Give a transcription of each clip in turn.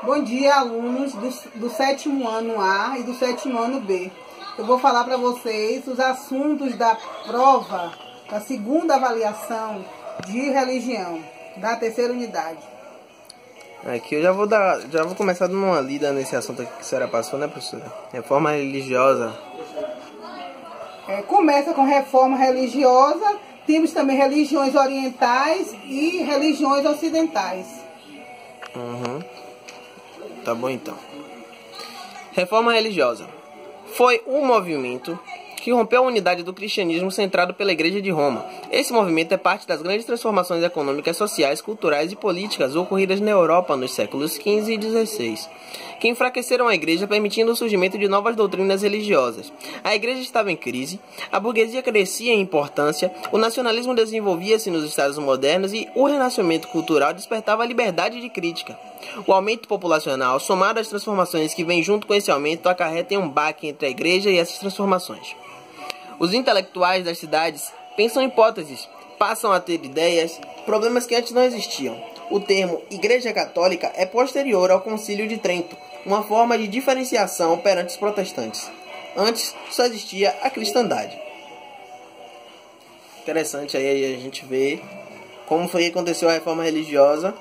Bom dia, alunos do sétimo ano A e do sétimo ano B. Eu vou falar para vocês os assuntos da prova da segunda avaliação de religião, da terceira unidade. Aqui eu já vou começar dando uma lida nesse assunto que a senhora passou, né, professora? Reforma religiosa. Começa com reforma religiosa, temos também religiões orientais e religiões ocidentais. Tá bom então. Reforma religiosa foi um movimento que rompeu a unidade do cristianismo centrado pela Igreja de Roma. Esse movimento é parte das grandes transformações econômicas, sociais, culturais e políticas ocorridas na Europa nos séculos XV e XVI, que enfraqueceram a Igreja, permitindo o surgimento de novas doutrinas religiosas. A Igreja estava em crise, a burguesia crescia em importância, o nacionalismo desenvolvia-se nos Estados modernos e o renascimento cultural despertava a liberdade de crítica. O aumento populacional, somado às transformações que vêm junto com esse aumento, acarreta em um baque entre a Igreja e essas transformações. Os intelectuais das cidades pensam em hipóteses, passam a ter ideias, problemas que antes não existiam. O termo Igreja Católica é posterior ao Concílio de Trento, uma forma de diferenciação perante os protestantes. Antes só existia a cristandade. Interessante aí a gente ver como foi que aconteceu a reforma religiosa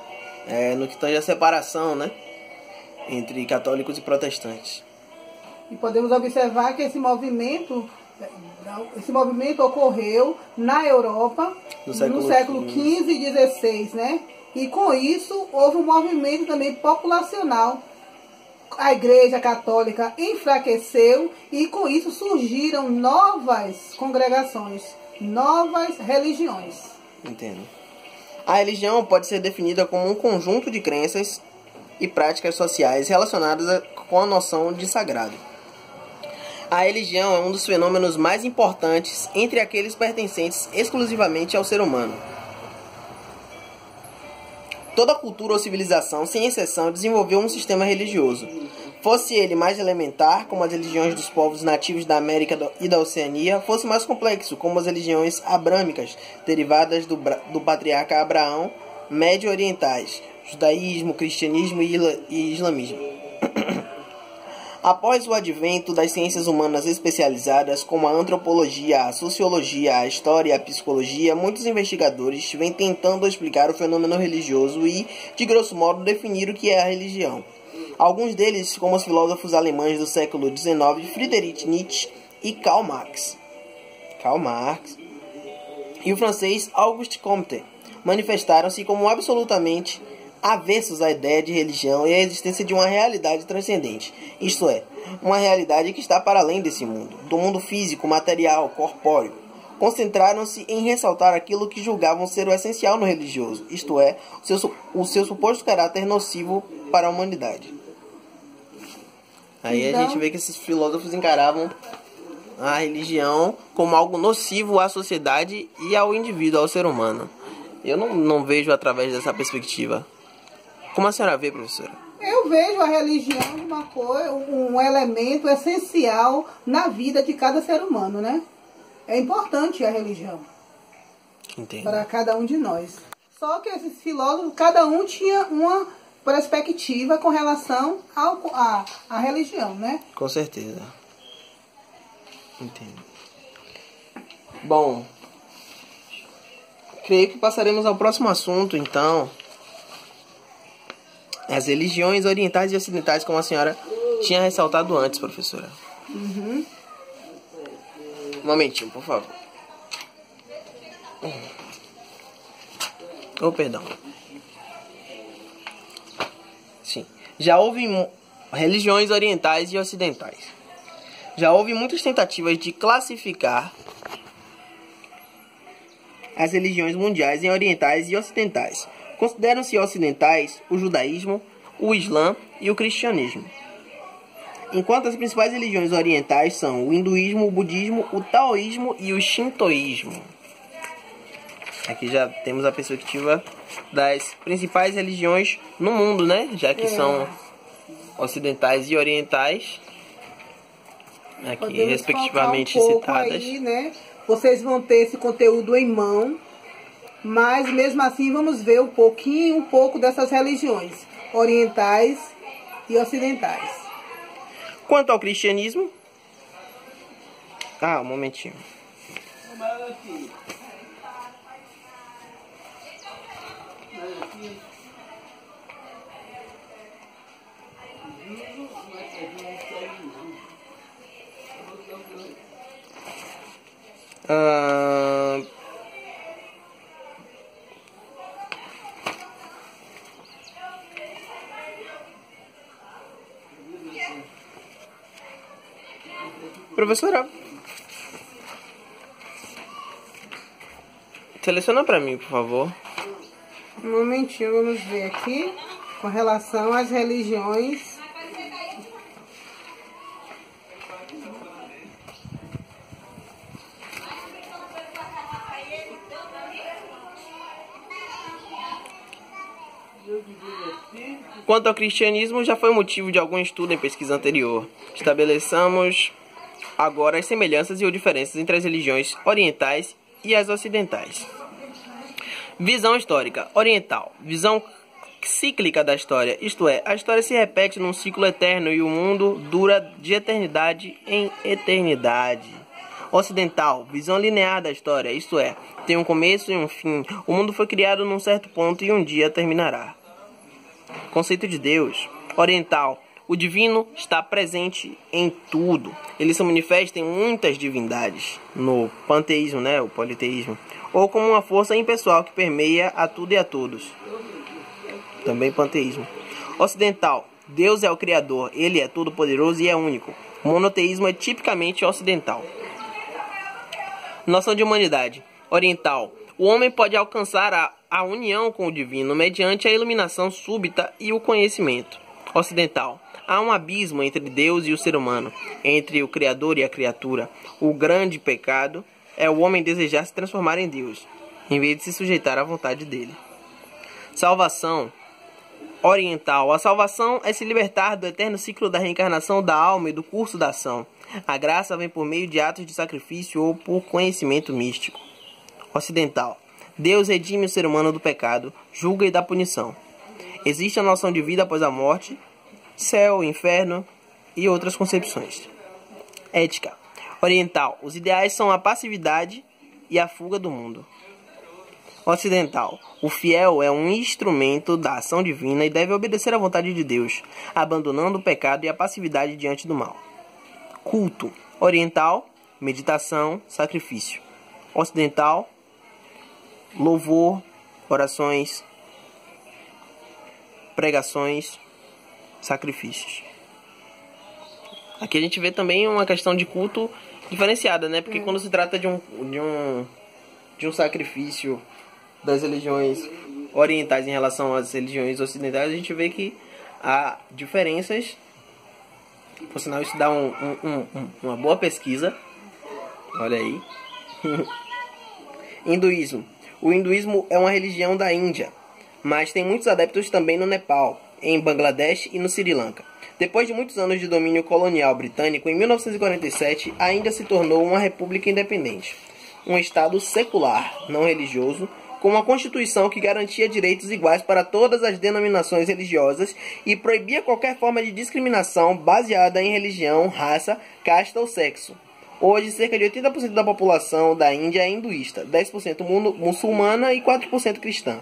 no que tange a separação, né, entre católicos e protestantes. E podemos observar que esse movimento ocorreu na Europa no século XV e XVI, né? E com isso houve um movimento também populacional. A Igreja Católica enfraqueceu e com isso surgiram novas congregações, novas religiões. Entendo. A religião pode ser definida como um conjunto de crenças e práticas sociais relacionadas com a noção de sagrado. A religião é um dos fenômenos mais importantes entre aqueles pertencentes exclusivamente ao ser humano. Toda cultura ou civilização, sem exceção, desenvolveu um sistema religioso. Fosse ele mais elementar, como as religiões dos povos nativos da América e da Oceania, fosse mais complexo, como as religiões abrâmicas, derivadas do patriarca Abraão, médio-orientais, judaísmo, cristianismo e islamismo. Após o advento das ciências humanas especializadas, como a antropologia, a sociologia, a história e a psicologia, muitos investigadores vêm tentando explicar o fenômeno religioso e, de grosso modo, definir o que é a religião. Alguns deles, como os filósofos alemães do século XIX, Friedrich Nietzsche e Karl Marx, e o francês Auguste Comte, manifestaram-se como absolutamente avessos à ideia de religião e à existência de uma realidade transcendente, isto é, uma realidade que está para além desse mundo, do mundo físico, material, corpóreo. Concentraram-se em ressaltar aquilo que julgavam ser o essencial no religioso, isto é, o seu suposto caráter nocivo para a humanidade. Aí a gente vê que esses filósofos encaravam a religião como algo nocivo à sociedade e ao indivíduo, ao ser humano. Eu não vejo através dessa perspectiva. Como a senhora vê, professora? Eu vejo a religião um elemento essencial na vida de cada ser humano, né? É importante a religião. Entendo. Para cada um de nós. Só que esses filósofos, cada um tinha uma perspectiva com relação à religião, né? Com certeza. Entendo. Bom, creio que passaremos ao próximo assunto, então. As religiões orientais e ocidentais, como a senhora tinha ressaltado antes, professora. Um momentinho, por favor. Perdão. Sim. Já houve religiões orientais e ocidentais. Já houve muitas tentativas de classificar as religiões mundiais em orientais e ocidentais. Consideram-se ocidentais o judaísmo, o islã e o cristianismo. Enquanto as principais religiões orientais são o hinduísmo, o budismo, o taoísmo e o shintoísmo. Aqui já temos a perspectiva das principais religiões no mundo, né? Já que são ocidentais e orientais. Aqui, podemos respectivamente citadas. Aí, né? Vocês vão ter esse conteúdo em mão. Mas mesmo assim vamos ver um pouco dessas religiões orientais e ocidentais. Quanto ao cristianismo... um momentinho. Professora, seleciona para mim, por favor. Um momentinho, vamos ver aqui com relação às religiões. Quanto ao cristianismo, já foi motivo de algum estudo em pesquisa anterior. Estabeleçamos agora as semelhanças e ou diferenças entre as religiões orientais e as ocidentais. Visão histórica oriental. Visão cíclica da história, isto é, a história se repete num ciclo eterno e o mundo dura de eternidade em eternidade. Ocidental, visão linear da história, isto é, tem um começo e um fim. O mundo foi criado num certo ponto e um dia terminará. Conceito de Deus. Oriental, o divino está presente em tudo. Ele se manifesta em muitas divindades, no panteísmo, o politeísmo, ou como uma força impessoal que permeia a tudo e a todos. Também panteísmo. Ocidental, Deus é o Criador, Ele é todo-poderoso e é único. O monoteísmo é tipicamente ocidental. Noção de humanidade. Oriental, o homem pode alcançar a união com o divino mediante a iluminação súbita e o conhecimento. Ocidental, há um abismo entre Deus e o ser humano, entre o Criador e a criatura. O grande pecado é o homem desejar se transformar em Deus, em vez de se sujeitar à vontade dele. Salvação oriental. A salvação é se libertar do eterno ciclo da reencarnação da alma e do curso da ação. A graça vem por meio de atos de sacrifício ou por conhecimento místico. Ocidental. Deus redime o ser humano do pecado, julga e dá punição. Existe a noção de vida após a morte, céu, inferno e outras concepções. Ética. Oriental. Os ideais são a passividade e a fuga do mundo. Ocidental. O fiel é um instrumento da ação divina e deve obedecer à vontade de Deus, abandonando o pecado e a passividade diante do mal. Culto. Oriental. Meditação, sacrifício. Ocidental. Louvor, orações, pregações, sacrifícios. Aqui a gente vê também uma questão de culto diferenciada, né? Porque quando se trata de um sacrifício das religiões orientais em relação às religiões ocidentais, a gente vê que há diferenças. Por sinal, isso dá uma boa pesquisa. Olha aí. Hinduísmo. O hinduísmo é uma religião da Índia, mas tem muitos adeptos também no Nepal, em Bangladesh e no Sri Lanka. Depois de muitos anos de domínio colonial britânico, em 1947, a Índia se tornou uma república independente, um estado secular, não religioso, com uma constituição que garantia direitos iguais para todas as denominações religiosas e proibia qualquer forma de discriminação baseada em religião, raça, casta ou sexo. Hoje, cerca de 80% da população da Índia é hinduísta, 10% muçulmana e 4% cristã.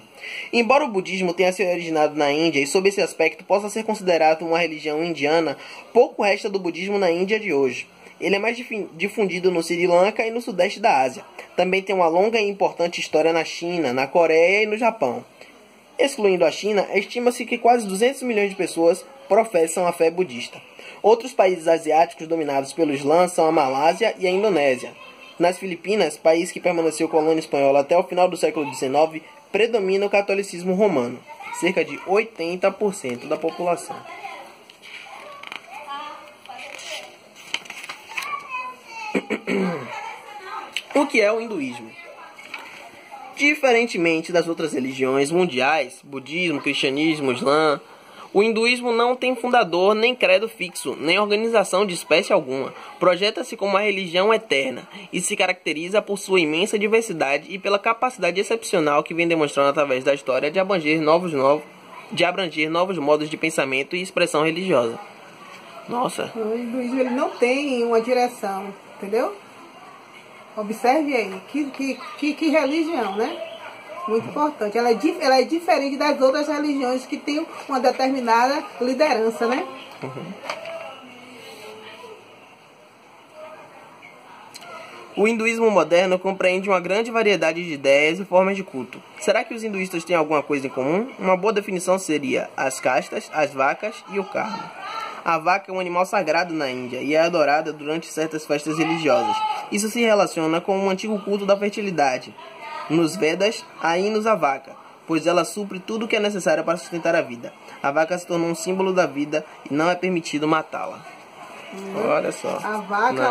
Embora o budismo tenha se originado na Índia e, sob esse aspecto, possa ser considerado uma religião indiana, pouco resta do budismo na Índia de hoje. Ele é mais difundido no Sri Lanka e no sudeste da Ásia. Também tem uma longa e importante história na China, na Coreia e no Japão. Excluindo a China, estima-se que quase 200 milhões de pessoas professam a fé budista. Outros países asiáticos dominados pelo Islã são a Malásia e a Indonésia. Nas Filipinas, país que permaneceu colônia espanhola até o final do século XIX, predomina o catolicismo romano, cerca de 80% da população. O que é o hinduísmo? Diferentemente das outras religiões mundiais, budismo, cristianismo, islã, o hinduísmo não tem fundador, nem credo fixo, nem organização de espécie alguma. Projeta-se como uma religião eterna e se caracteriza por sua imensa diversidade e pela capacidade excepcional que vem demonstrando através da história de abranger de abranger novos modos de pensamento e expressão religiosa. Nossa. O hinduísmo ele não tem uma direção, entendeu? Observe aí, que religião, né? Muito importante. Ela é diferente das outras religiões que tem uma determinada liderança, né? O hinduísmo moderno compreende uma grande variedade de ideias e formas de culto. Será que os hinduístas têm alguma coisa em comum? Uma boa definição seria as castas, as vacas e o karma. A vaca é um animal sagrado na Índia e é adorada durante certas festas religiosas. Isso se relaciona com um antigo culto da fertilidade. Nos Vedas, há hinos à vaca, pois ela supre tudo o que é necessário para sustentar a vida. A vaca se tornou um símbolo da vida e não é permitido matá-la. Olha só. A vaca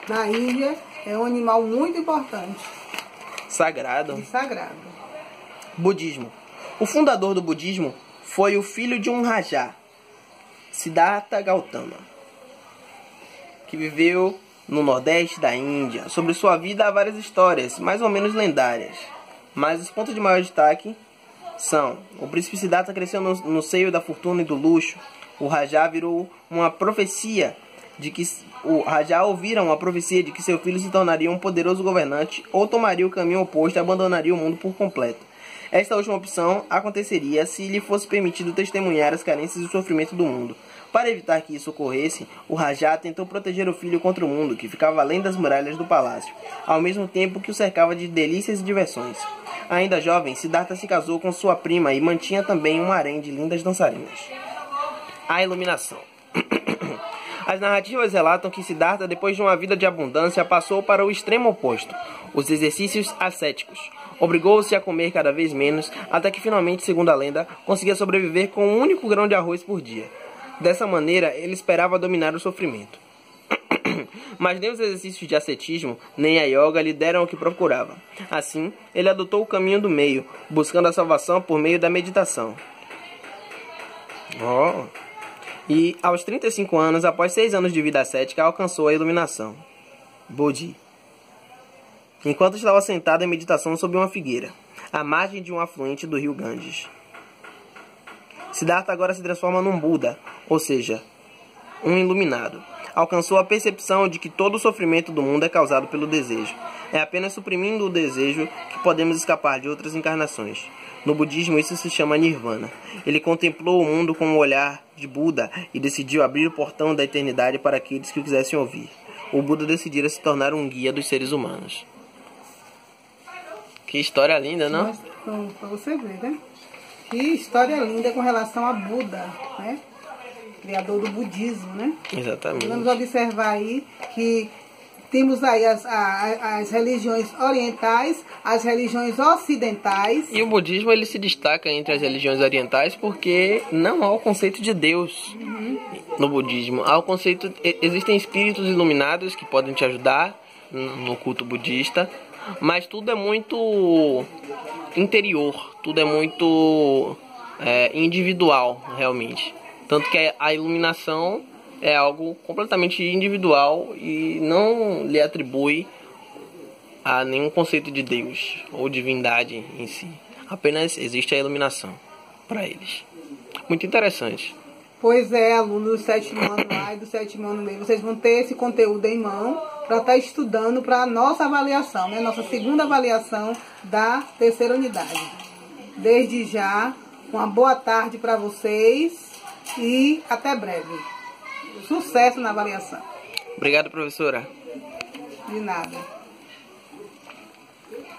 na Índia é um animal muito importante. Sagrado. E sagrado. Budismo. O fundador do budismo foi o filho de um Rajá, Siddhartha Gautama, que viveu no nordeste da Índia. Sobre sua vida há várias histórias, mais ou menos lendárias. Mas os pontos de maior destaque são: o príncipe Siddhartha cresceu no seio da fortuna e do luxo. O Rajá virou uma profecia de que ouviram uma profecia de que seu filho se tornaria um poderoso governante ou tomaria o caminho oposto e abandonaria o mundo por completo. Esta última opção aconteceria se lhe fosse permitido testemunhar as carências e o sofrimento do mundo. Para evitar que isso ocorresse, o Rajá tentou proteger o filho contra o mundo, que ficava além das muralhas do palácio, ao mesmo tempo que o cercava de delícias e diversões. Ainda jovem, Siddhartha se casou com sua prima e mantinha também um harém de lindas dançarinas. A iluminação. As narrativas relatam que Siddhartha, depois de uma vida de abundância, passou para o extremo oposto, os exercícios ascéticos. Obrigou-se a comer cada vez menos, até que finalmente, segundo a lenda, conseguia sobreviver com um único grão de arroz por dia. Dessa maneira, ele esperava dominar o sofrimento. Mas nem os exercícios de ascetismo, nem a yoga lhe deram o que procurava. Assim, ele adotou o caminho do meio, buscando a salvação por meio da meditação. E aos 35 anos, após 6 anos de vida ascética, alcançou a iluminação. Bodhi. Enquanto estava sentado em meditação sob uma figueira, à margem de um afluente do rio Ganges. Siddhartha agora se transforma num Buda, ou seja, um iluminado. Alcançou a percepção de que todo o sofrimento do mundo é causado pelo desejo. É apenas suprimindo o desejo que podemos escapar de outras encarnações. No budismo isso se chama Nirvana. Ele contemplou o mundo com o olhar de Buda e decidiu abrir o portão da eternidade para aqueles que o quisessem ouvir. O Buda decidira se tornar um guia dos seres humanos. Que história linda, não? Para você ver, né? Que história linda com relação a Buda, né? Criador do budismo, né? Exatamente. Vamos observar aí que temos aí as religiões orientais, as religiões ocidentais. E o budismo ele se destaca entre as religiões orientais porque não há o conceito de Deus no budismo. Há o conceito, existem espíritos iluminados que podem te ajudar no culto budista, mas tudo é muito interior, tudo é muito individual, realmente. Tanto que a iluminação é algo completamente individual e não lhe atribui a nenhum conceito de Deus ou divindade em si. Apenas existe a iluminação para eles. Muito interessante. Pois é, alunos do 7º ano A e do 7º ano B, vocês vão ter esse conteúdo em mão para estar estudando para a nossa avaliação, né? Nossa segunda avaliação da 3ª unidade. Desde já, uma boa tarde para vocês e até breve. Sucesso na avaliação. Obrigado, professora. De nada.